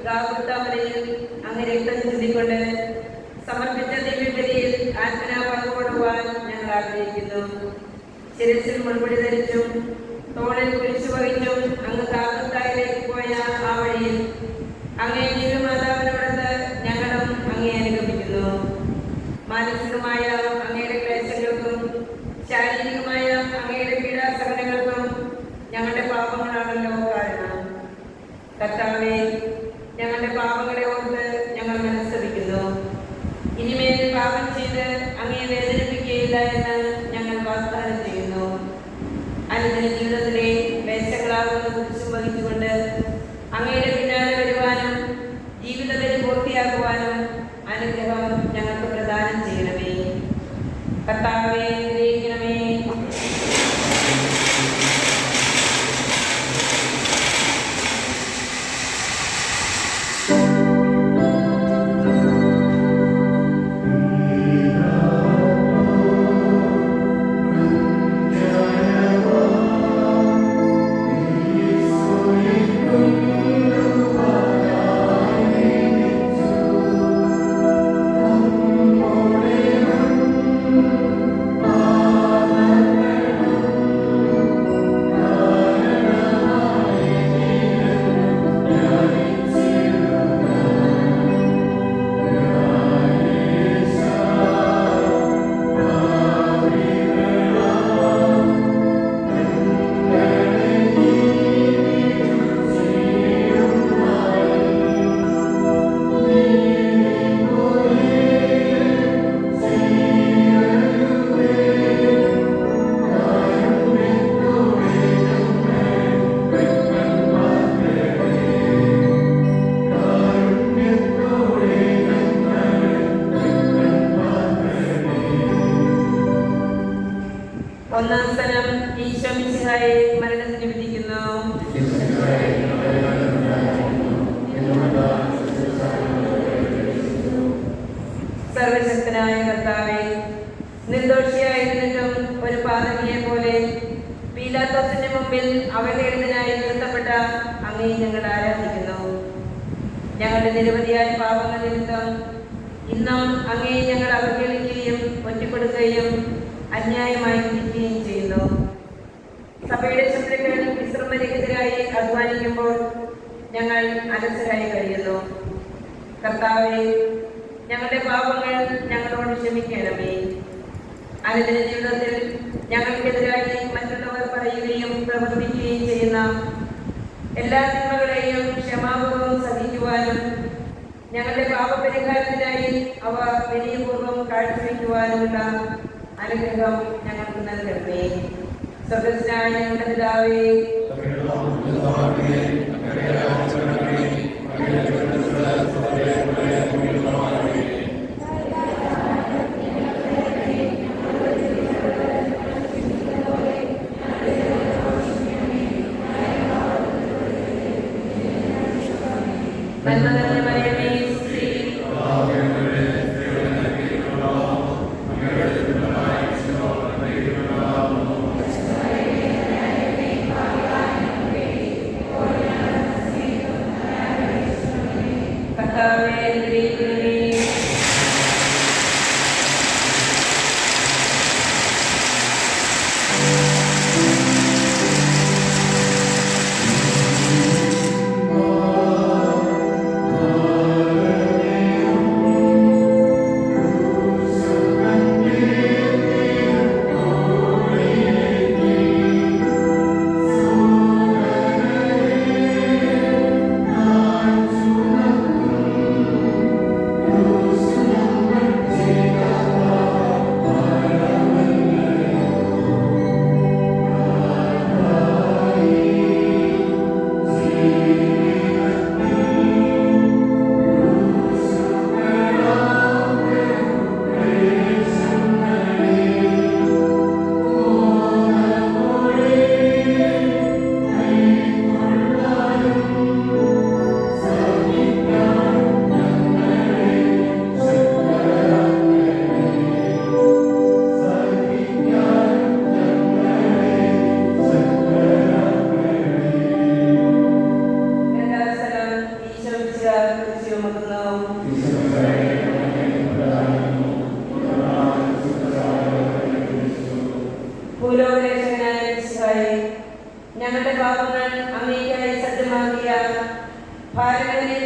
ഗാകുൽത്താമലയിൽ അങ്ങ് രക്തം ചിന്തിക്കൊണ്ട് സമർപ്പിച്ച ദിവ്യബലിയിൽ ആത്മനാ പങ്കുകൊള്ളുവാൻ ഞങ്ങൾ ആഗ്രഹിക്കുന്നു. ശിരസിൽ മുൾമുടി ധരിച്ചും തോളിൽ കുരിശു വഹിച്ചും അങ്ങ് ഗാകുൽത്തായിലേക്ക് പോയ ആ വഴിയിൽ അങ്ങേ ദിവ്യമാതാവിനോടത്ത് ഞങ്ങളും അങ്ങേ അനുഗമിക്കുന്നു. മാനസികമായ അങ്ങയുടെ ക്ലേശങ്ങൾക്കും ശാരീരികമായ അങ്ങയുടെ പീഡാസഹനങ്ങൾക്കും ഞങ്ങളുടെ പാപങ്ങളാണല്ലോ കാരണം. കർത്താവേ, ഞങ്ങളുടെ പാപങ്ങളെ ഓർത്ത് ഞങ്ങൾ മനസ്തപിക്കുന്നു. ഇനിമേൽ പാപം ചെയ്ത് അങ്ങയെ വേദനിപ്പിക്കുകയില്ല എന്ന് ഞങ്ങൾ വാഗ്ദാനം ചെയ്യുന്നു. അനുദിന ജീവിതത്തിലെ ക്ലേശങ്ങളാകുന്ന കുരിശും വഹിച്ചുകൊണ്ട് അങ്ങയുടെ പിന്നാലെ വരുവാനും ജീവിതബലി പൂർത്തിയാക്കുവാനും അനുഗ്രഹം ഞങ്ങൾക്ക് പ്രദാനം ചെയ്യണമേ. കർത്താവേ, അനുഗ്രഹിക്കണമേ. ഒന്നാം സ്ഥലം ഈശോ മിശിഹായെ മരണത്തിന് വിധിക്കുന്നു. സർവശക്തനായ കർത്താവേ, നിർദോഷിയായിരുന്നിട്ടും ഒരു പാതകിയെ പോലെ പീലാത്തോസിന്റെ മുമ്പിൽ അവഹേളിതനായി നിർത്തപ്പെട്ട അങ്ങേ ഞങ്ങൾ ആരാധിക്കുന്നു. ഞങ്ങളുടെ നിരവധിയായ പാപങ്ങൾ നിമിത്തം ഇന്നും അങ്ങേ ഞങ്ങൾ അവഹേളിക്കുകയും ഒറ്റപ്പെടുകയും അന്യായമായി വിധിക്കുകയും ചെയ്യുന്നു. സഭയുടെ ശത്രുക്കൾ വിശ്രമരഹിതരായി അധ്വാനിക്കുമ്പോൾ ഞങ്ങൾ അലസരായി കഴിയുന്നു. കർത്താവേ, ഞങ്ങളുടെ പാപങ്ങൾ ഞങ്ങളോട് ക്ഷമിക്കണമേ. അനുദിന ജീവിതത്തിൽ ഞങ്ങൾക്കെതിരായി മറ്റുള്ളവർ പറയുകയും പ്രവർത്തിക്കുകയും ചെയ്യുന്ന എല്ലാ തിന്മകളെയും ക്ഷമാപൂർവം സഹിക്കുവാനും ഞങ്ങളുടെ പാപപരിഹാരത്തിനായി അവ വിനയപൂർവ്വം കാഴ്ചവെക്കുവാനുമുള്ള അനുഗ്രഹം ഞങ്ങൾക്ക് നൽകണമേ. സ്വർഗ്ഗസ്ഥനായ ഞങ്ങളുടെ പിതാവേ, നന്മ നിറഞ്ഞ മറിയമേ,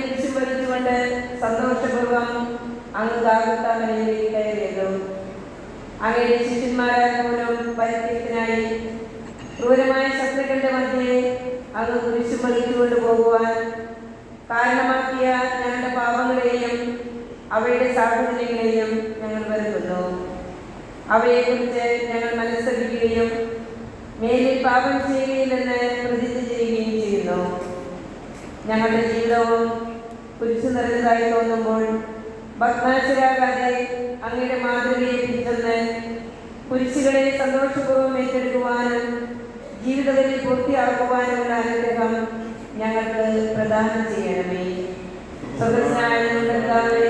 കുരിശും വഹിച്ചുകൊണ്ട് സന്തോഷപൂർവ്വം അങ്ങ് ഗാഗുൽത്താമലയിലേക്ക് കയറിയതു. അങ്ങയുടെ ശിഷ്യന്മാരായ പോലും പരിത്യക്തനായി ക്രൂരമായ ശത്രുക്കളുടെ മധ്യേ അങ്ങ് കുരിശും വഹിച്ചുകൊണ്ട് പോകുവാൻ കാരണമാക്കിയ ഞങ്ങളുടെ പാപങ്ങളെയും അവയുടെ സാഹചര്യങ്ങളെയും ഞങ്ങൾ വെറുക്കുന്നു. അവയെക്കുറിച്ച് ഞങ്ങൾ മനസ്സറിയുകയും മേലിൽ പാപം ചെയ്യുകയില്ലെന്ന് പ്രതിജ്ഞ ചെയ്യുകയും ചെയ്യുന്നു. ഞങ്ങളുടെ ജീവിതവും കുരിശു നിറഞ്ഞതായി തോന്നുമ്പോൾ ഭഗ്നാശരാകാതെ അങ്ങയുടെ മാതൃകയെ പിന്തുടർന്ന് കുരിശുകളെ സന്തോഷപൂർവ്വം ഏറ്റെടുക്കുവാനും ജീവിതത്തിൽ പൂർത്തിയാക്കുവാനുമുള്ള അനുഗ്രഹം ഞങ്ങൾക്ക് പ്രദാനം ചെയ്യണമേ. സ്വർഗ്ഗസ്ഥനായ ഞങ്ങളുടെ പിതാവേ,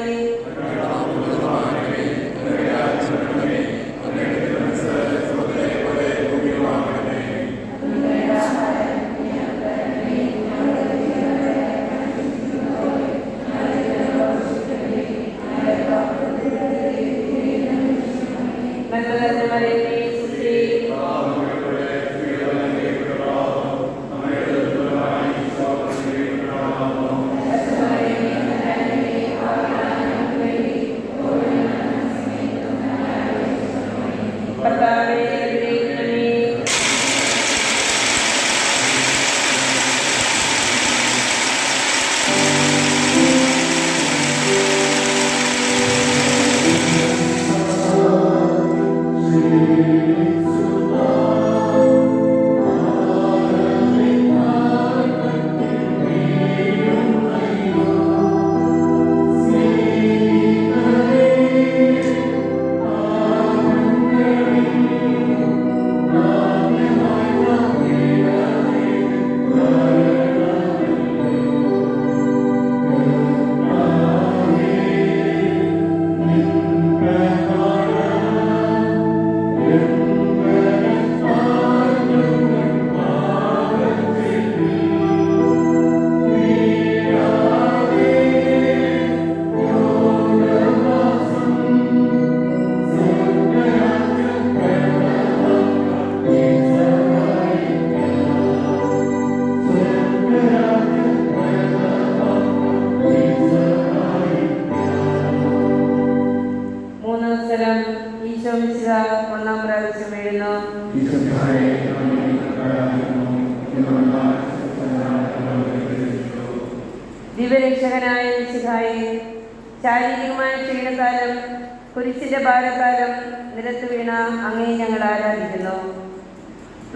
ഒന്നാം പ്രാവശ്യം എഴുന്നു. ദിവ്യരക്ഷകനായ മിശിഹായെ, ശാരീരികമായ ക്ഷീണത്താലും കുരിശിന്റെ ഭാരത്താലും നിലത്ത് വീണ അങ്ങയെ ഞങ്ങൾ ആരാധിക്കുന്നു.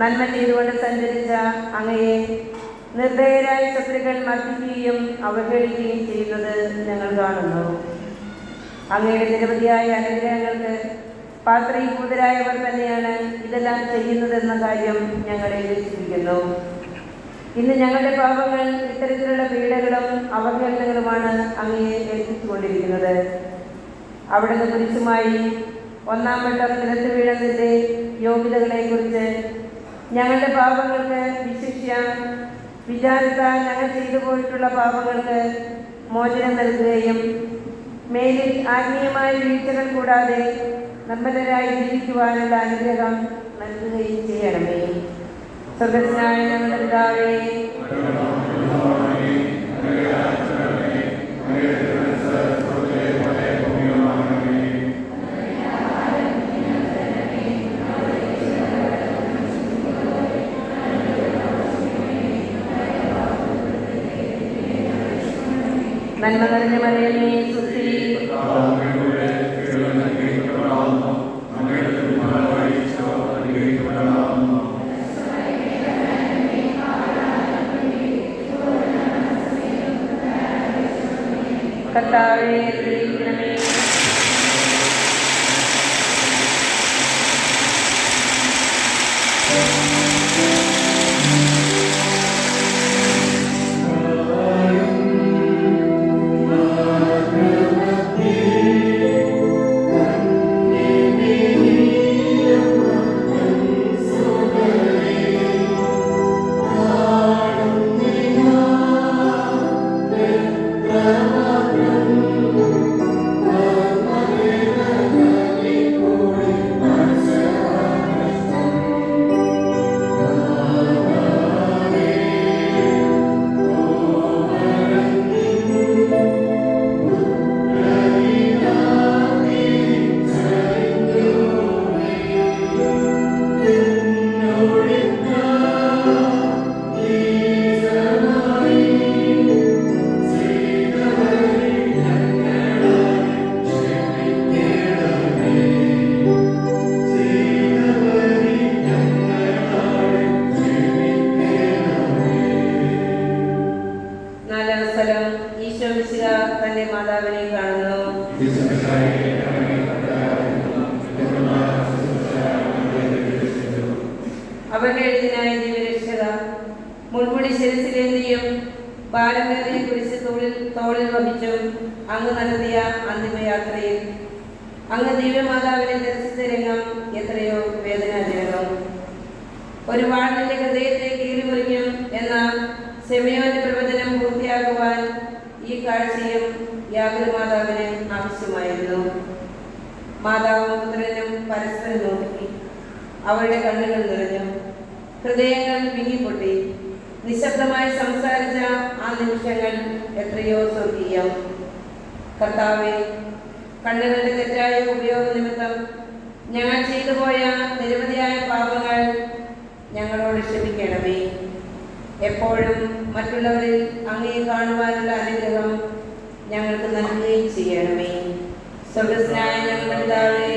നന്മ ചെയ്തുകൊണ്ട് സഞ്ചരിച്ച അങ്ങയെ നിർദയരായ ശത്രുക്കൾ മർദ്ദിക്കുകയും അവഹേളിക്കുകയും ചെയ്യുന്നത് ഞങ്ങൾ കാണുന്നു. അങ്ങയുടെ നിരവധിയായ അനുഗ്രഹങ്ങൾക്ക് പാത്രീഭൂതരായവർ തന്നെയാണ് ഇതെല്ലാം ചെയ്യുന്നതെന്ന കാര്യം ഞങ്ങളെ വിശ്വസിക്കുന്നു. ഇന്ന് ഞങ്ങളുടെ പാപങ്ങൾ ഇത്തരത്തിലുള്ള പീഡകളും അവഹേളനങ്ങളുമാണ് അങ്ങയെ ഏൽപ്പിച്ചുകൊണ്ടിരിക്കുന്നത്. അവിടുന്ന് കുരിശുമായി ഒന്നാം വട്ടം നിലത്ത് വീഴുന്നതിൻ്റെ യോഗ്യതകളെക്കുറിച്ച് ഞങ്ങളുടെ പാപങ്ങൾക്ക് വിശിഷ്യ വിചാരത്താൽ ഞങ്ങൾ ചെയ്തു പോയിട്ടുള്ള പാപങ്ങൾക്ക് മോചനം നൽകുകയും മേലിൽ ആത്മീയമായ വീഴ്ചകൾ കൂടാതെ നിർമ്മലരായി ജീവിക്കുവാനുള്ള അനുഗ്രഹം നൽകുകയും ചെയ്യണമേ. സ്വർഗ്ഗസ്ഥനായ ഞങ്ങളുടെ പിതാവേ, നന്മ നിറഞ്ഞ മറിയമേ, സ്തുതി. കർത്താവേ, ഗ്രഹിക്കണമേ. തന്റെ മാതാവിനെ കാണുന്നു. അവരുടെ എഴുതിനായ ദിവരക്ഷക മുൾമുടി ശിരസിലേന്തിയും ബാലമേറിയെ കുറിച്ച് തോളിൽ വഹിച്ചും അങ്ങ് നടത്തിയ അന്തിമയാത്രയിൽ അങ്ങ് ദിവ്യമാതാവിനെ ദർശിച്ച രംഗം എത്രയോ വേദനാജനകം. ഒരു വാളിന്റെ ഹൃദയത്തെ കീറിമുറിക്കും എന്ന ശിമയോന്റെ പ്രവചനം പൂർത്തിയാക്കുവാൻ ഈ കാഴ്ചയും യാതൊരു മാതാവിന് ആവശ്യമായിരുന്നു. മാതാവും പുത്രനും പരസ്പരം നോക്കി. അവരുടെ കണ്ണുകൾ നിറഞ്ഞു, ഹൃദയങ്ങൾ വിങ്ങിപ്പൊട്ടി. നിശബ്ദമായി സംസാരിച്ച ആ നിമിഷങ്ങൾ എത്രയോ സ്വർഗീയം. കർത്താവേ, കണ്ണുകളുടെ തെറ്റായ ഉപയോഗ നിമിത്തം ഞങ്ങൾ ചെയ്തുപോയ നിരവധിയായ പാപങ്ങൾ ഞങ്ങളോട് ക്ഷമിക്കണമേ. എപ്പോഴും മറ്റുള്ളവരിൽ അങ്ങയെ കാണുവാനുള്ള അനുഗ്രഹം ഞങ്ങൾക്ക് നൽകുകയും ചെയ്യണമേ. സ്വർഗ്ഗസ്ഥനായ ഞങ്ങളുടെ പിതാവേ,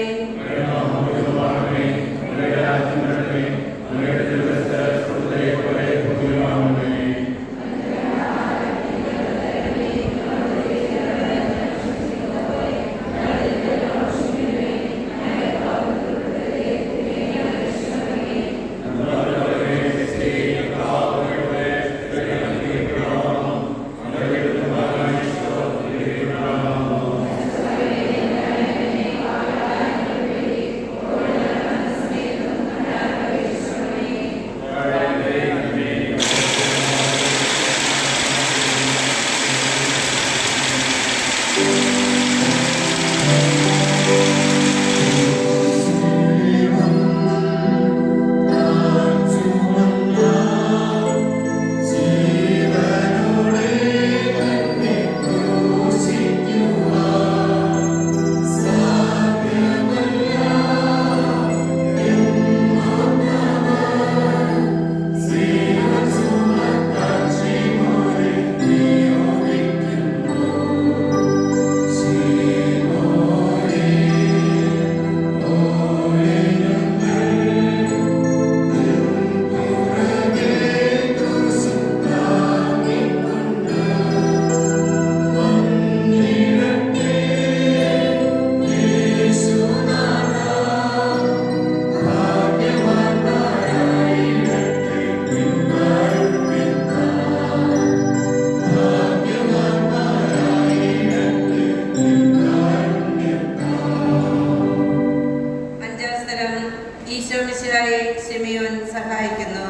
ശിമയോൻ സഹായിക്കുന്നു.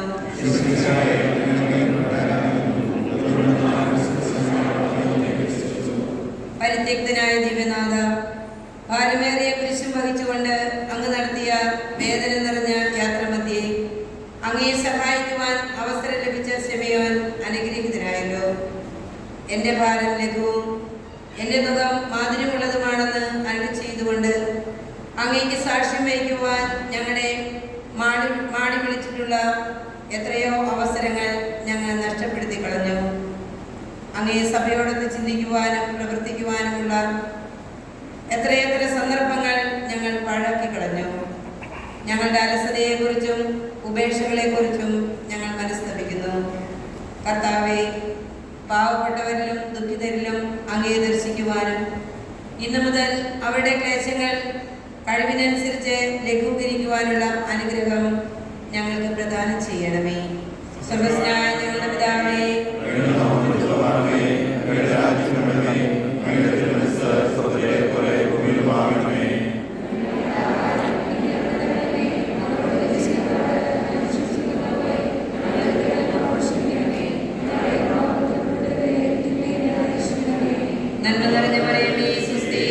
പരിത്യക്തനായ ദിവ്യനാഥ, ഭാരമേറിയ കുരിശും വഹിച്ചുകൊണ്ട് അങ്ങ് നടത്തിയ വേദന നിറഞ്ഞ യാത്രമധ്യേ അങ്ങയെ സഹായിക്കുവാൻ അവസരം ലഭിച്ച ശിമയോൻ അനുഗ്രഹീതനായല്ലോ. എൻ്റെ ഭാരം ലഘുവും എൻ്റെ മുഖം മാധുര്യമുള്ളതുമാണെന്ന് അരുളി ചെയ്തുകൊണ്ട് അങ്ങേക്ക് സാക്ഷ്യം വഹിക്കുവാൻ ഞങ്ങളുടെ മാടി വിളിച്ചിട്ടുള്ള എത്രയോ അവസരങ്ങൾ ഞങ്ങൾ നഷ്ടപ്പെടുത്തി കളഞ്ഞു. അങ്ങേ സഭയോടൊത്ത് ചിന്തിക്കുവാനും പ്രവർത്തിക്കുവാനുമുള്ള എത്രയെത്ര സന്ദർഭങ്ങൾ ഞങ്ങൾ പാഴാക്കി കളഞ്ഞു. ഞങ്ങളുടെ അലസതയെക്കുറിച്ചും ഉപേക്ഷകളെക്കുറിച്ചും ഞങ്ങൾ മനസ്തപിക്കുന്നു. കർത്താവേ, പാവപ്പെട്ടവരിലും ദുഃഖിതരിലും അങ്ങയെ ദർശിക്കുവാനും ഇന്നു മുതൽ അവരുടെ ക്ലേശങ്ങൾ കഴിവിനനുസരിച്ച് ലഘൂകരിക്കുവാനുള്ള അനുഗ്രഹം ഞങ്ങൾക്ക് പ്രദാനം ചെയ്യണമേ. സ്വർഗ്ഗസ്ഥനായ ഞങ്ങളുടെ പിതാവേ, നന്മ നിറഞ്ഞ മറിയമേ, സ്വസ്തി,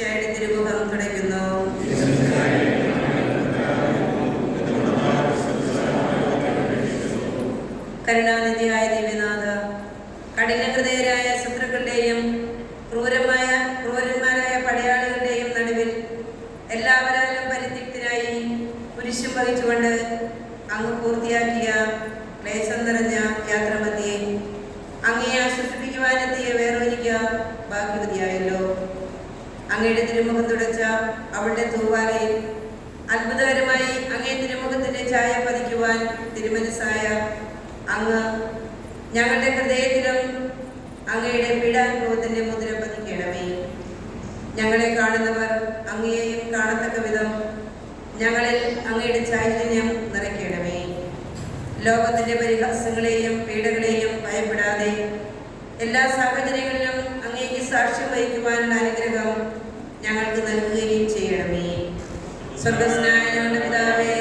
മിശിഹായുടെ തിരുമുഖം തുടയ്ക്കുന്നു. കരുണാനിധിയായ ദിവ്യനാഥ, കഠിനഹൃദയരായ ശത്രുക്കളുടെയും ക്രൂരന്മാരായ പടയാളികളുടെയും നടുവിൽ എല്ലാവരാലും പരിത്യക്തനായി കുരിശും വഹിച്ചുകൊണ്ട് അങ്ങ് പൂർത്തിയാക്കിയ ക്ലേശം നിറഞ്ഞ യാത്രമധ്യേ അങ്ങയെ ആശ്വസിപ്പിക്കുവാനെത്തിയ വേറൊരിക്ക ഭാഗ്യവതിയായല്ലോ. അങ്ങയുടെ തിരുമുഖം തുടച്ച അവളുടെ തൂവാലയിൽ അത്ഭുതകരമായി അങ്ങേ തിരുമുഖത്തിന്റെ ഛായ പതിക്കുവാൻ തിരുമനസ്സായ അങ്ങ് ഞങ്ങളുടെ ഹൃദയത്തിലും അങ്ങയുടെ പീഡാനുഭവത്തിന്റെ മുദ്ര പതിക്കണമേ. ഞങ്ങളെ കാണുന്നവർ അങ്ങയെയും കാണത്തക്ക വിധം ഞങ്ങളിൽ അങ്ങയുടെ ചൈതന്യം നിറയ്ക്കണമേ. ലോകത്തിന്റെ പരിഹാസങ്ങളെയും പീഡകളെയും ഭയപ്പെടാതെ എല്ലാ സാഹചര്യങ്ങളിലും അങ്ങേക്ക് സാക്ഷ്യം വഹിക്കുവാനുള്ള അനുഗ്രഹം ഞങ്ങൾക്ക് നൽകുകയും ചെയ്യണമേ. സ്വർഗ്ഗസ്ഥനായ ഞങ്ങളുടെ പിതാവേ,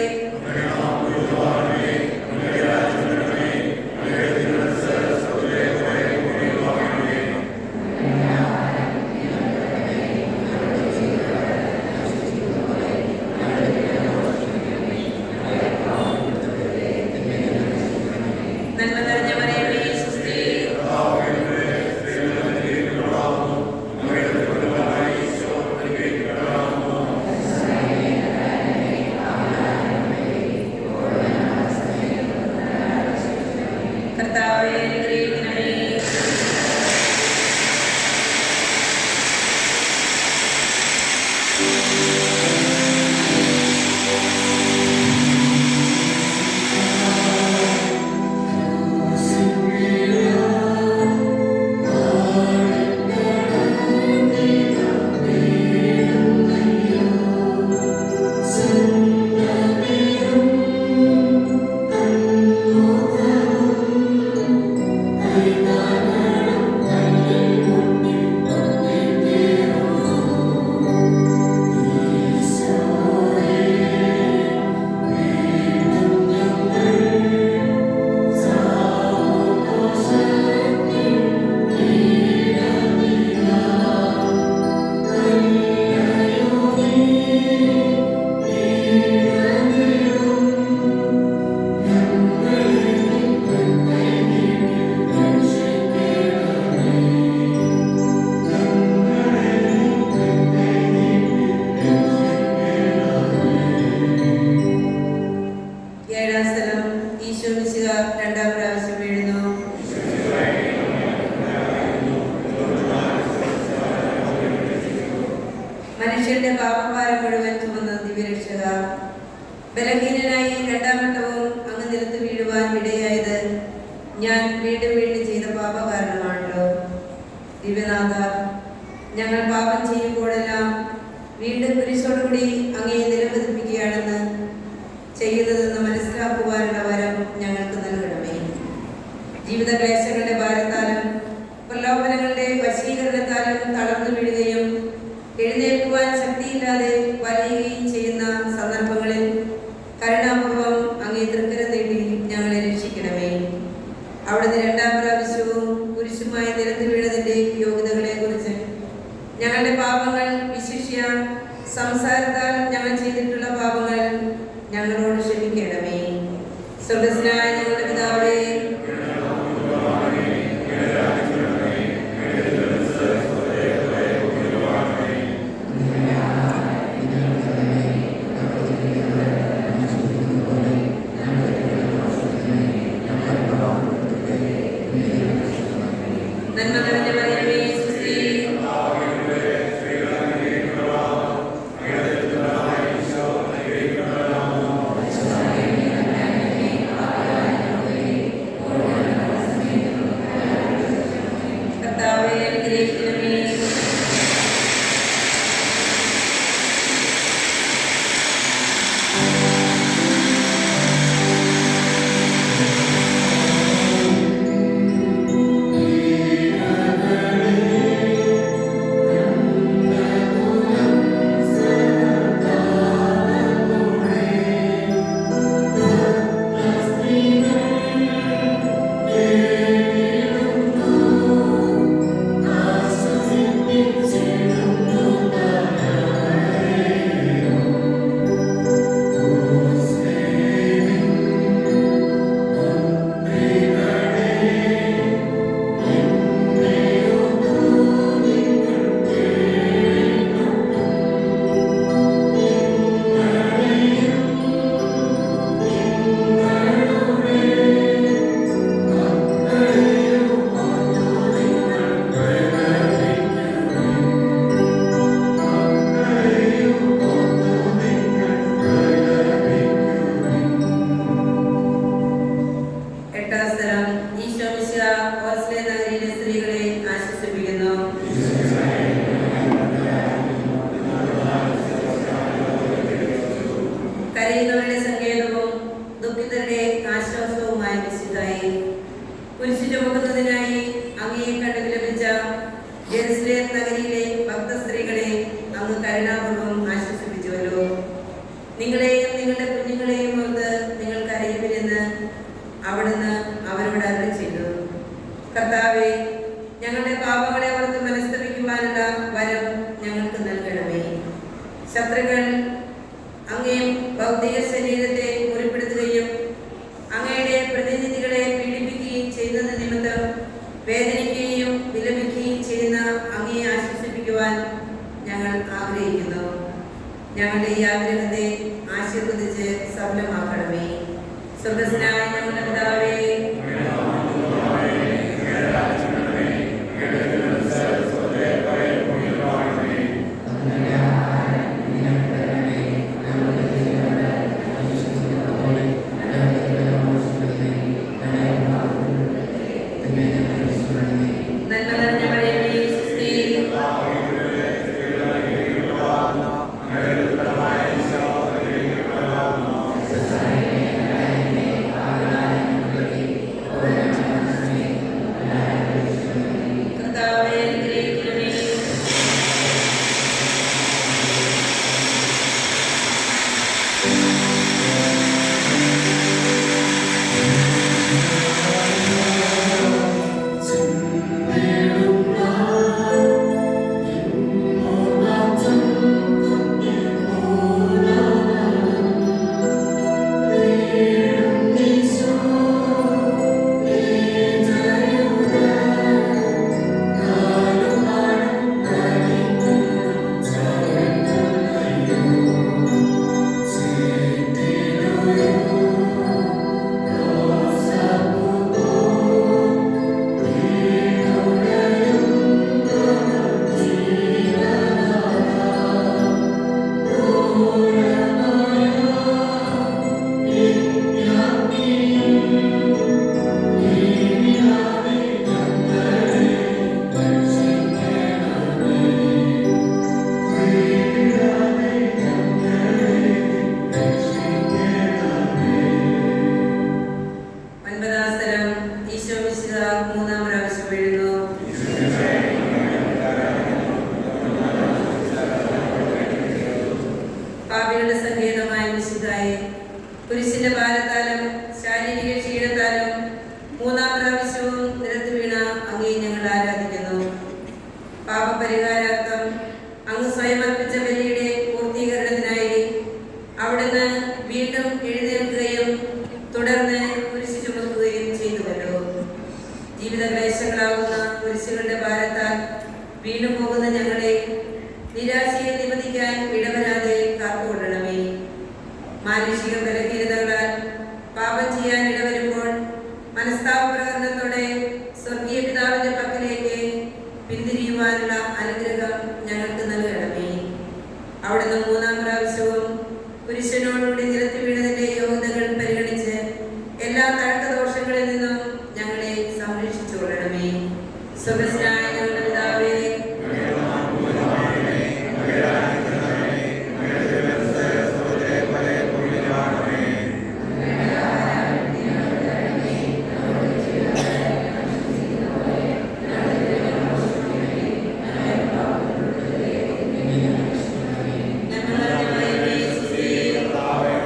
മനുഷ്യന്റെ പാപഭാരം മുഴുവൻ ചുമന്ന ദിവ്യരക്ഷക, ബലഹീനനായി രണ്ടാമട്ടവും അങ്ങ് നിലത്ത് വീഴുവാൻ ഇടയായത് ഞാൻ വീണ്ടും വീണ്ടും ചെയ്ത പാപകാരണമാണല്ലോ. ദിവ്യനാഥ, ഞങ്ങൾ പാപം ചെയ്യുമ്പോഴെല്ലാം വീണ്ടും കുരിശോടുകൂടി അങ്ങയെ നിലനിർത്തിപ്പിക്കുകയാണെന്ന് ചെയ്യുന്നതെന്ന് മനസ്സിലാക്കുവാനുള്ള വരം ഞങ്ങൾക്ക് നൽകണമേ. ജീവിത ക്ലേശങ്ങളുടെ ഭാരത്താലും പ്രലോഭനങ്ങളുടെ വശീകരണത്താലും തളർന്നു വീഴുകയും എഴുന്നേൽക്കുവാൻ ശക്തിയില്ലാതെ വലയുകയും ചെയ്യുന്ന സന്ദർഭങ്ങളിൽ കരുണാപൂർവം അങ്ങേ തൃക്കരം നീട്ടി ഞങ്ങളെ രക്ഷിക്കണമേ. അവിടുന്ന് രണ്ടാം പ്രാവശ്യവും കുരിശുമായി നിരന്നു വീണതിന്റെ യോഗ്യതകളെ കുറിച്ച് ഞങ്ങളുടെ പാപങ്ങൾ, വിശിഷ്യ സംസാരത്താൽ ഞങ്ങൾ ചെയ്തിട്ടുള്ള പാപങ്ങൾ ഞങ്ങളോട് ക്ഷമിക്കണമേ. സ്വർഗ്ഗസ്ഥനായ ഞങ്ങളുടെ പിതാവേ, നന്മ നിറഞ്ഞ മറിയമേ, സുസ്തി, കരുണാപൂർവം ആശ്വസിപ്പിച്ചുവല്ലോ. നിങ്ങളെയും നിങ്ങളുടെ കുഞ്ഞുങ്ങളെയും ഓർത്ത് നിങ്ങൾ കരയുവിനെന്ന് അവിടുന്ന് അവരോട് അരുളി ചെയ്തു. കർത്താവേ, ഞങ്ങളുടെ പാപങ്ങളെ ഓർത്ത് മനസ്തപിക്കുവാനുള്ള വരം ഞങ്ങൾക്ക് നൽകണമേ. ശത്രുക്കൾ അങ്ങേ ഭൗതിക ശരീരത്തെ മുറിപ്പെടുത്തുകയും അങ്ങയുടെ പ്രതിനിധികളെ പീഡിപ്പിക്കുകയും ചെയ്യുന്നത് നിമിത്തം വേദനിക്കുകയും വിലപിക്കുകയും ചെയ്യുന്ന അങ്ങയെ ആശ്വസിപ്പിക്കുവാൻ ഞങ്ങൾ ആഗ്രഹിക്കുന്നു. ഞങ്ങളുടെ ഈ ആഗ്രഹത്തെ ആശീർവദിച്ച് സഫലമാക്കണമേ. സ്വർഗ്ഗസ്ഥനായ ഞങ്ങളുടെ പിതാവേ, കുരിശിന്റെ ഭാരത്താലും ശാരീരിക ക്ഷീണത്താലും മൂന്നാം പ്രാവശ്യവും നിലത്ത് വീണ അങ്ങേ ഞങ്ങൾ ആരാധിക്കുന്നു. പാപപരിഹാരാർത്ഥം അങ്ങ് സ്വയം അർപ്പിച്ച ബലിയുടെ പൂർത്തീകരണത്തിനായി അവിടുന്ന് വീണ്ടും എഴുന്നേൽക്കുകയും തുടർന്ന് കുരിശ് ചുമക്കുകയും ചെയ്തുവല്ലോ. ജീവിത ക്ലേശങ്ങളാകുന്ന കുരിശുകളുടെ ഭാരത്താൽ വീണുപോകുന്ന ഞങ്ങളെ നിരാശയെ നിവദിക്കാൻ ഇടവരാതെ കാത്തുകൊള്ളണമേ. മാനുഷിക ബലഹീനതകളാൽ പാപം ചെയ്യാൻ ഇടവരുമ്പോൾ മനസ്താപ പ്രകടനത്തോടെ സ്വർഗീയ പിതാവിന്റെ പക്കലേക്ക് പിന്തിരിയുവാനുള്ള അനുഗ്രഹം ഞങ്ങൾക്ക് നൽകണമേ. അവിടുന്ന് മൂന്നാം പ്രാവശ്യവും പുരുഷനോടുകൂടി നിരത്തി വീണതിന്റെ യോഗ്യതകൾ പരിഗണിച്ച് എല്ലാ തഴക്കദോഷങ്ങളിൽ നിന്നും ഞങ്ങളെ സംരക്ഷിച്ചു കൊള്ളണമേ. സ്വർഗ്ഗസ്ഥനായ ഞങ്ങളുടെ പിതാവേ, Amen.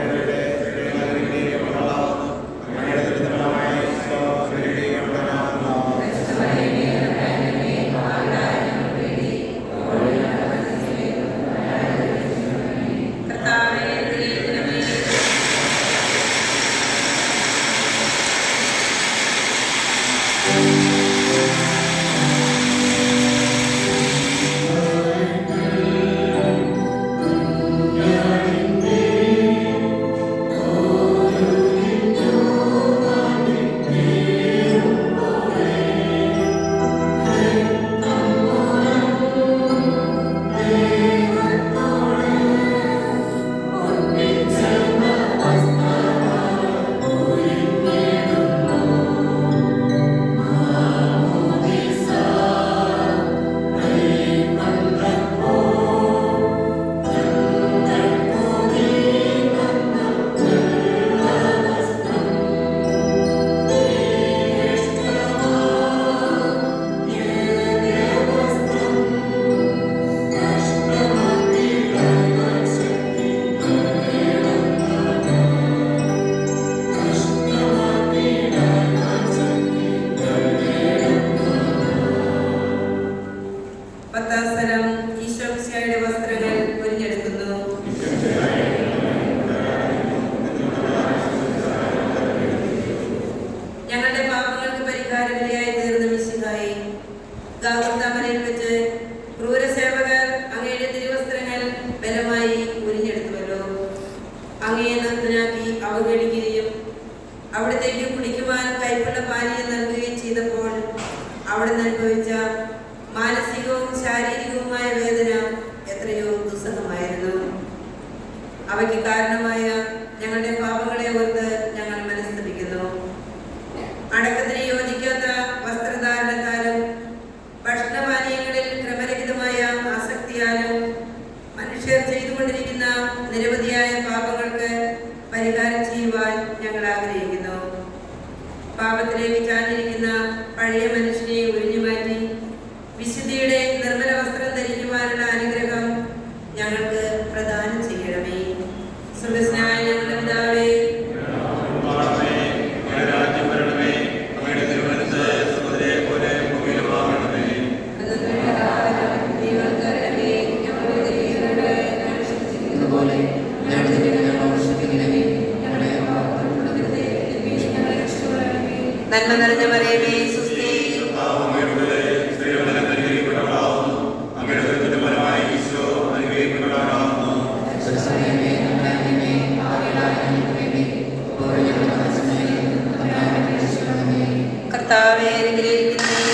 അവയ്ക്ക് കാരണമായ ഞങ്ങളുടെ പാപങ്ങളെ ഓർത്ത് ഞങ്ങൾ മനസ്തപിക്കുന്നു. അടക്കത്തിന് യോജിക്കാത്ത വസ്ത്രധാരണത്താലും ഭക്ഷണപാനീയങ്ങളിൽ ക്രമരഹിതമായ ആസക്തിയാലും മനുഷ്യർ ചെയ്തുകൊണ്ടിരിക്കുന്ന നിരവധിയായ പാപങ്ങൾക്ക് പരിഹാരം ചെയ്യുവാൻ ഞങ്ങൾ ആഗ്രഹിക്കുന്നു. പാപത്തിലേക്ക് ചാഞ്ഞിരിക്കുന്ന പഴയ മനുഷ്യനെ ഒഴിഞ്ഞുമാറ്റി വിശുദ്ധിയുടെ നിർമ്മല വസ്ത്രം ധരിക്കുവാനുള്ള അനുഗ്രഹം ഞങ്ങൾക്ക് പ്രദാനം ചെയ്യണമേ. സ്വർഗ്ഗസ്ഥനായ ഞങ്ങളുടെ പിതാവേ, നന്മ നിറഞ്ഞ മറിയമേ, സുസ്ഥി, കർത്താവേ അനുഗ്രഹിക്കണമേ.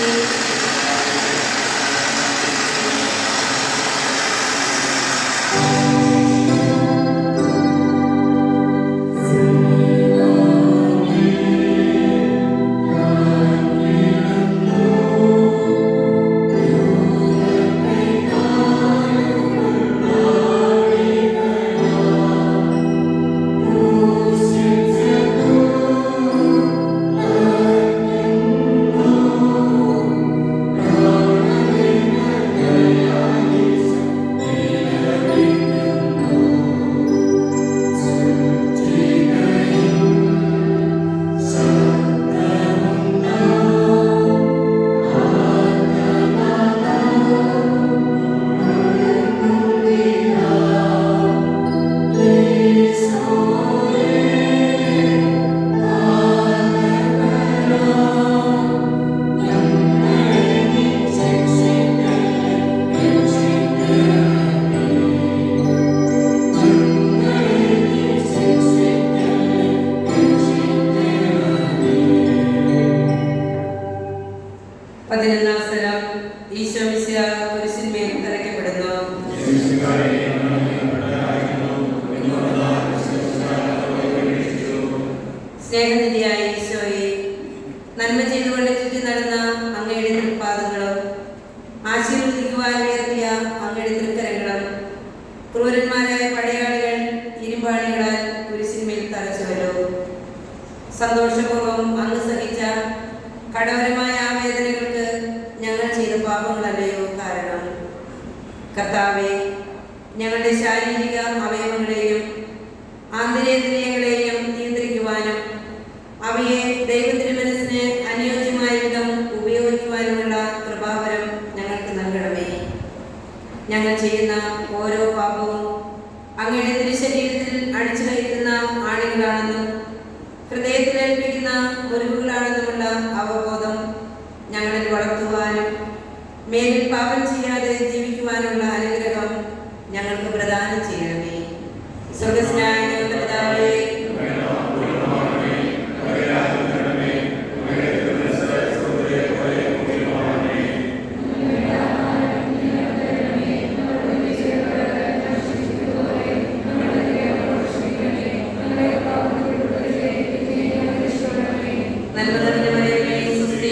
സ്നേഹനിധിയായ ഈശോയെ, നന്മ ചെയ്തുകൊണ്ട് ചുറ്റി നടന്ന അങ്ങയുടെ തൃപ്പാദങ്ങളും ആശീർവദിക്കുവാൻ ഉയർത്തിയ അങ്ങയുടെ തൃക്കരങ്ങളും ക്രൂരന്മാരായ പടയാളികൾ ഇരുമ്പാണികളാൽ കുരിശിന്മേൽ തറച്ചുവല്ലോ. സന്തോഷപൂർവ്വം അങ്ങ് സഹിച്ച കഠോരമായ ആ വേദനകൾക്ക് ഞങ്ങൾ ചെയ്ത പാപങ്ങളല്ലയോ കാരണം. കർത്താവേ, ഞങ്ങളുടെ ശാരീരിക അവയവങ്ങളെയും ആന്തരേന്ദ്രിയങ്ങളെയും നിയന്ത്രിക്കുവാനും അവയെ ദൈവത്തിന്റെ മനസ്സിന് അനുയോജ്യമായ വിധം ഉപയോഗിക്കുവാനുമുള്ള കൃപാവരം ഞങ്ങൾക്ക് നൽകണമേ. ഞങ്ങൾ ചെയ്യുന്ന ഓരോ പാപവും അങ്ങയുടെ തിരുശരീരത്തിൽ അടിച്ചു കയറ്റുന്ന ആണികളാണെന്നും ഹൃദയത്തിലേൽപ്പിക്കുന്ന മുറിവുകളാണെന്നുമുള്ള അവബോധം ഞങ്ങളിൽ വളർത്തുവാനും മേലിൽ പാപം ചെയ്യാതെ ജീവിക്കുവാനുള്ള അനുഗ്രഹം ഞങ്ങൾക്ക് പ്രദാനം ചെയ്യണമേ. സ്വർഗ്ഗസ്ഥനായ ഞങ്ങളുടെ പിതാവേ, നന്മ നിറഞ്ഞ മറിയമേ, സുസ്ഥി,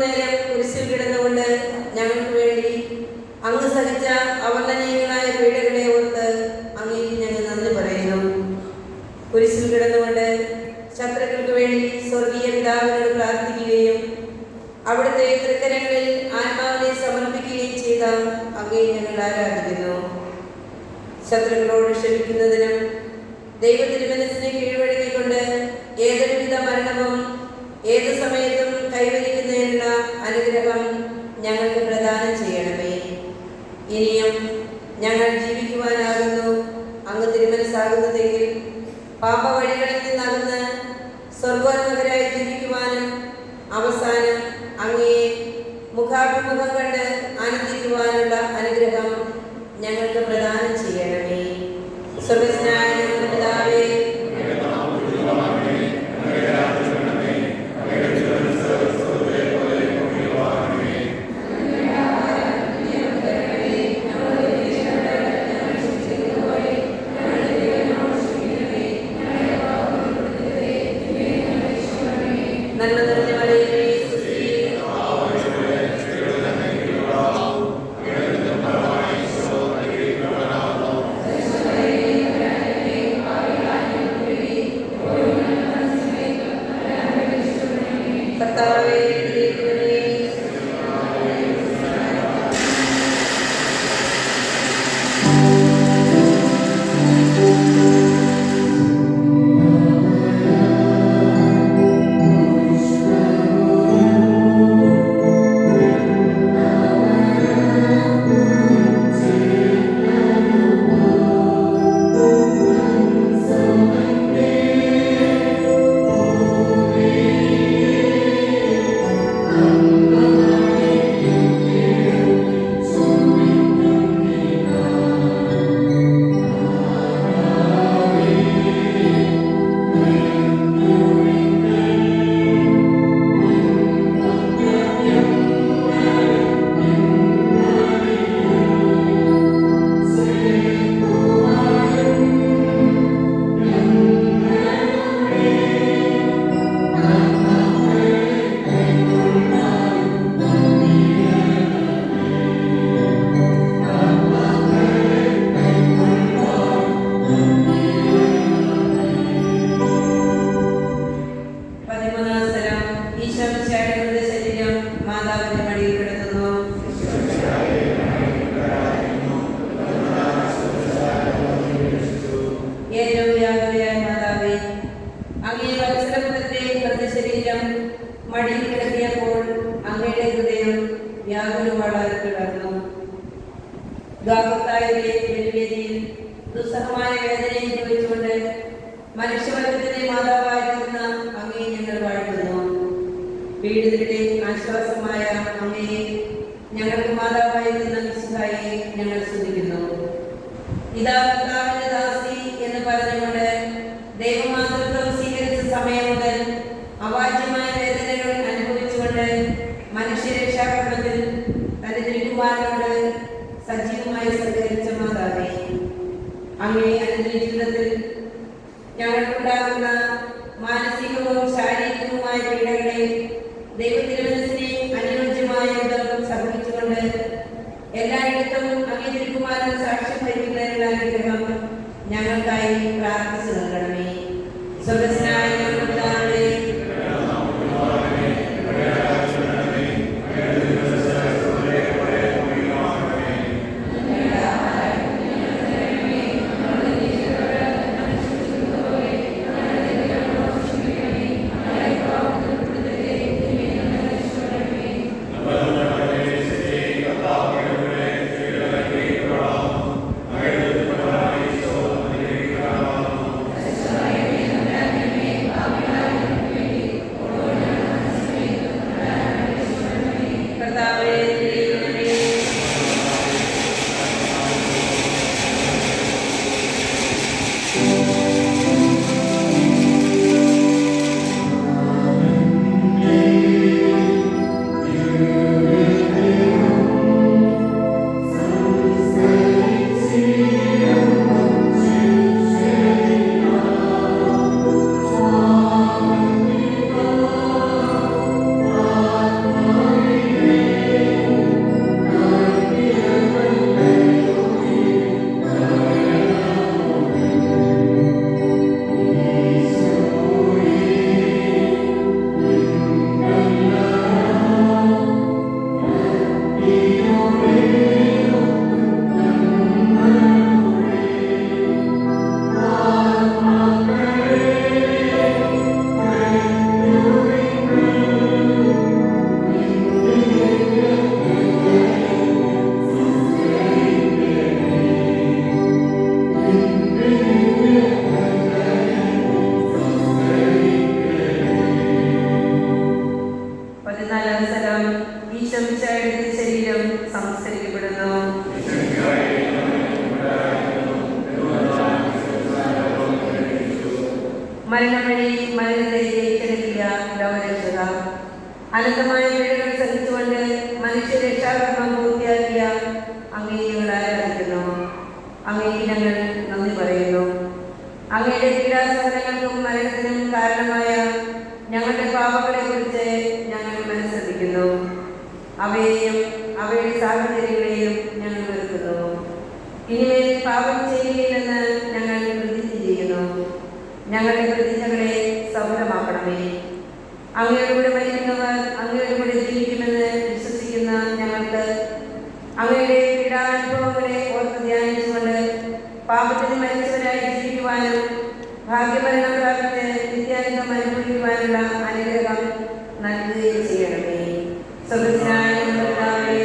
നേരം കുരിശിൽ കിടന്നുകൊണ്ട് ഞങ്ങൾക്ക് വേണ്ടി അങ്ങ് സഹിച്ച അവർണ്ണനീയങ്ങളായ പീഡകളെ ഓർത്ത് അങ്ങേക്ക് ഞങ്ങൾ നന്ദി പറയുന്നു. കുരിശിൽ കിടന്നുകൊണ്ട് ശത്രുക്കൾക്ക് വേണ്ടി സ്വർഗീയ പിതാവിനോട് പ്രാർത്ഥിക്കുകയും അവിടുത്തെ തൃക്കരങ്ങളിൽ ആത്മാവിനെ സമർപ്പിക്കുകയും ചെയ്ത അങ്ങേ ഞങ്ങൾ ആരാധിക്കുന്നു. ശത്രുക്കളോട് ക്ഷമിക്കുന്നതിനും ദൈവത്തിന്റെ മനസ്സിനെ കീഴ്വഴങ്ങിക്കൊണ്ട് ഏതൊരുവിധ മരണവും ഏത് സമയത്തും കൈവരിക്കുന്നതിനുള്ള അനുഗ്രഹം ഞങ്ങൾക്ക് പ്രദാനം ചെയ്യണമേ. ഇനിയും ഞങ്ങൾ ജീവിക്കുവാനാകുന്നു അങ്ങ് തിരുമനസ്സാകുന്നതെങ്കിൽ പാപവഴികളിൽ നിന്നകന്ന് സ്വർഗോന്മുഖരായി ജീവിക്കുവാനും അവസാനം അങ്ങയെ മുഖാഭിമുഖം കണ്ട് ആനന്ദിക്കുവാനുള്ള അനുഗ്രഹം ഞങ്ങൾക്ക് പ്രദാനം ചെയ്യണമേ. സ്വർഗ്ഗസ്ഥനായ ഞങ്ങളുടെ പിതാവേ, നന്മ നിറഞ്ഞ മറിയമേ, കർത്താവേ, മടിയിൽ കിടത്തിയപ്പോൾ അങ്ങയുടെ ഹൃദയം വ്യാകുലമാടാതെ കിടന്നു. ഗാഗത്തായിലെ ബലിവേദിയിൽ ദുസ്സഹമായ വേദന അനുഭവിച്ചുകൊണ്ട് മനുഷ്യവർഗത്തിന്റെ മാതാവായി തീർന്ന അങ്ങയെ ഞങ്ങൾ വാഴ്ത്തുന്നു. പീഡിതരുടെ ആശ്വാസമായ അങ്ങയെ ഞങ്ങൾക്ക് മാതാവായി നിന്ന മിശിഹായെ ഞങ്ങൾ സ്തുതിക്കുന്നു. ഇതാ കർത്താവിന്റെ ദാസി എന്ന് പറഞ്ഞുകൊണ്ട് ദൈവമാതൃത്വം സ്വീകരിച്ച സമയം മുതൽ അവാച്യമായ വേദനകൾ അനുഭവിച്ചുകൊണ്ട് മനുഷ്യരക്ഷാക്രമത്തിൽ തന്റെ തിരുക്കുമാരനോട് സജീവമായി സഹകരിച്ച മാതാവേ, അങ്ങേ അനുദിന ജീവിതത്തിൽ ഞങ്ങൾക്കുണ്ടാകുന്ന മാനസികവും ശാരീരികവുമായ പീഡകളെ ദൈവത്തിന്റെ മനസ്സിനെ അനുയോജ്യമായ വിധം സഹിച്ചുകൊണ്ട് എല്ലായിടത്തും അങ്ങേ തിരുക്കുമാരൻ സാക്ഷ്യം വഹിക്കുന്നതിനുള്ള അനുഗ്രഹം ഞങ്ങൾക്കായി പ്രാർത്ഥിച്ചു നൽകണമേ. സ്വർഗ്ഗസ്ഥനായ ഞങ്ങളുടെ പിതാവേ, മരണം വഴി മരണത്തെ ജയിച്ചെടുക്കിയ ലോകരക്ഷക, അനന്തമായ വീടുകൾ സഹിച്ചുകൊണ്ട് മനുഷ്യ രക്ഷാകർമ്മം പൂർത്തിയാക്കിയ അങ്ങേ ഞങ്ങൾ ആരാധിക്കുന്നു. അങ്ങേക്ക് ഞങ്ങൾ നന്ദി പറയുന്നു. അങ്ങയുടെ പീഡാസഹനങ്ങൾക്കും മരണത്തിനും കാരണമായ ഞങ്ങളുടെ പാപങ്ങളെ കുറിച്ച് ഞങ്ങൾ മനസ്സറിയിക്കുന്നു. അവയെയും അവയുടെ സാഹചര്യങ്ങളെയും ഞങ്ങൾ വെറുക്കുന്നു. ഇനിമേൽ പാപം ചെയ്യുകയില്ലെന്ന് ഞങ്ങൾ പ്രതിജ്ഞ ചെയ്യുന്നു. ഞങ്ങളുടെ പ്രതിജ്ഞകളെ സഫലമാക്കണമേ. അങ്ങയുടെ കൂടെ മരിക്കുന്നവർ അങ്ങയുടെ കൂടെ ജീവിക്കുമെന്ന് വിശ്വസിക്കുന്ന ഞങ്ങൾക്ക് അങ്ങയുടെ പീഡാനുഭവങ്ങളെ ഓർത്ത് ധ്യാനിച്ചുകൊണ്ട് പാപത്തിന് മരിച്ചവരായി ജീവിക്കുവാനും ഭാഗ്യമരണം പ്രാപിച്ച് നിത്യാനന്ദം അനുഭവിക്കുവാനുള്ള അനുഗ്രഹം നൽകുകയും ചെയ്യണമേ. സ്വർഗ്ഗസ്ഥനായ ഞങ്ങളുടെ പിതാവേ,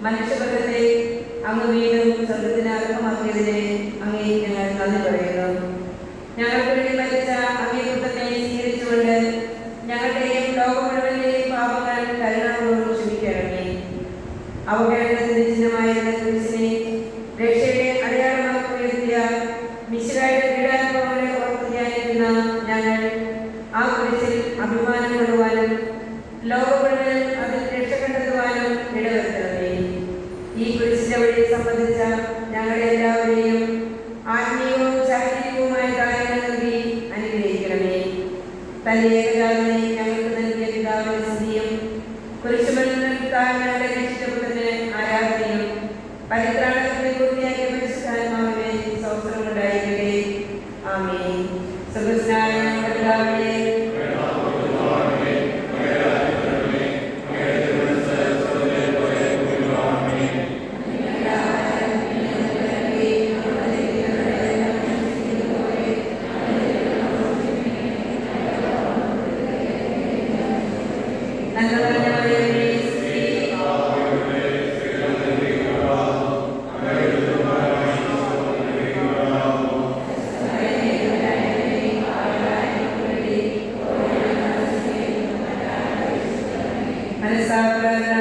മനുഷ്യവർഗത്തെ അങ്ങ് വീണ്ടും സ്വർഗത്തിന് അർഹമാക്കിയതിനെ അങ്ങേ ഞങ്ങൾ നന്ദി പറയുന്നു. ഞങ്ങൾക്ക് വേണ്ടി മരിച്ച അങ്ങേ പുത്രനെ സ്വീകരിച്ചുകൊണ്ട് ഞങ്ങളുടെയും ലോകം മുഴുവന്റെയും പാപങ്ങൾ കരുണാപൂർവ്വം ക്ഷമിക്കണമേ. അവഹേളനത്തിന്റെ ചിഹ്നമായിരുന്ന കുരിശിനെ രക്ഷയുടെ അടയാളമാക്കി ഉയർത്തിയ മിശിഹായുടെ പീഡാനുഭവങ്ങളെ ഓർത്ത് ധ്യാനിക്കുന്ന ഞങ്ങൾ ആ കുരിശിൽ അഭിമാനം കൊള്ളുവാനും ലോകം മുഴുവൻ അതിൽ രക്ഷ കണ്ടെത്തുവാനും ഇടവരുത്തണമേ. ഈ കുരിശിന്റെ വഴി സംബന്ധിച്ച ഞങ്ങളെ എല്ലാവരെയും ആത്മീയവും ശാരീരികവുമായ കാര്യങ്ങൾ നൽകി അനുഗ്രഹിക്കണമേ. തന്റെ ഏകജാതനെ ഞങ്ങൾക്ക് നൽകിയ പിതാവിന്റെ സ്തുതിയും കുരിശുമരണത്താൽ രക്ഷിക്കപ്പെട്ടതിന് ആരാധനയും പരിത്രാണത്തിന്റെ പൂർത്തിയാക്കിയ പരിശുദ്ധാത്മാവിനെ സ്തോത്രം ഉണ്ടായിരിക്കട്ടെ. ആമേൻ. സ്വർഗ്ഗസ്ഥനായ ഞങ്ങളുടെ പിതാവേ, മനസ്സാ